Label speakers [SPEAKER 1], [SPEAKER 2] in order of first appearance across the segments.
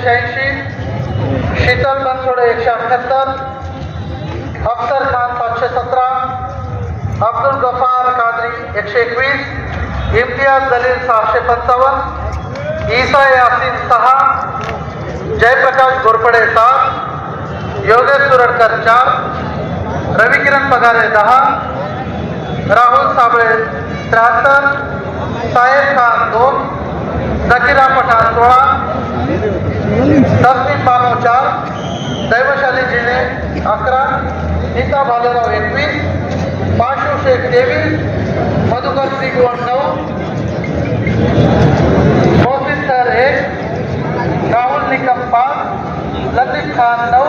[SPEAKER 1] 86, शीतल बनसोडे 178, अफसर खान 517, अब्दुल गफार कादरी 121, इम्तियाज जलील 655, ईसा यासीन 6, जयप्रकाश घोरपडे 7, योगेश सुरडकर 4, रविकिरण पगारे 10, राहुल साबळे 73, साहेब खान 2, जकीरा पठाण 16, तस्लीम बानो 4, दैवशाली जिने 11, नीता भालेराव 21, पाशु शेख 23, मधुकर त्रिभुवन 9, मोहसिन सर 1, राहुल निकम 5, लतीफ खान 9,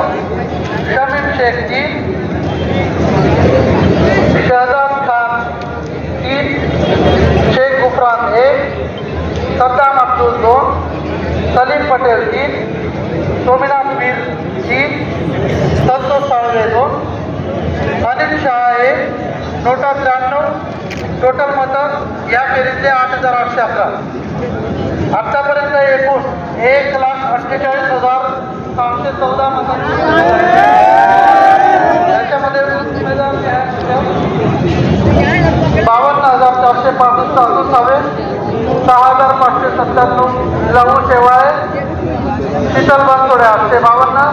[SPEAKER 1] शमीम शेख 3, शहजाद खान 3, शेख गुफरान 1, सद्दाम अब्दुल 2, सलीम पटेल 3, सोमीनाथ मीर 3, संतोष साळवे 2, अनिल शाह 1, नोटा 93, टोटल मतं या फेरीतले 8,811. आतापर्यंत एकूण 1,48,714 मतांची याच्यामध्ये उमेदवार 52,465 6,597 लहू शेवाळे, शीतल बनसोडे 852,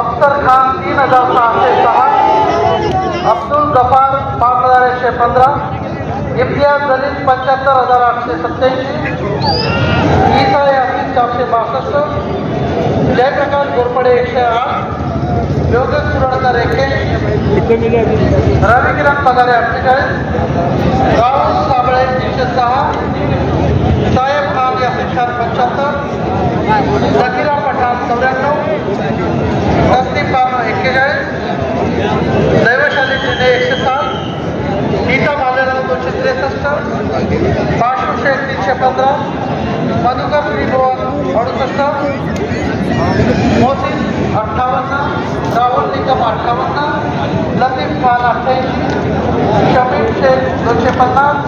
[SPEAKER 1] अफसर खान 3,606, अब्दुल गफार 5,115, इम्तियाज जलील 75,887, ईसा यासीन 462, जयप्रकाश घोरपडे 108, योगेश सुरडकर 81, रविकिरण पगारे 48, राहुल साबळे 306, साहेब खान यासीन 75, जकीरा पठाण 94, तस्लीम बानो 41, दैवशाली जिने 107, नीता भालेराव 263, पाशु शेख 315, मधुकर त्रिभुवन 68, मोहसिन 58, राहुल निकम 58, लतीफ खान 88, शमीम शेख 250,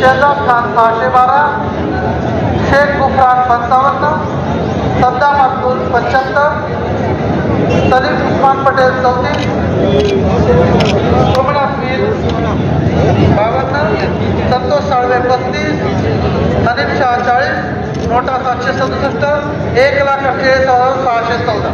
[SPEAKER 1] शहजाद खान 612, शेख गुफरान 55, सद्दाम अब्दुल 75, सलीम उस्मान पटेल 34, सोमनाथ मीर 52, संतोष साळवे 35, अनिल शाह 40, नोटा 767, 1,48,614.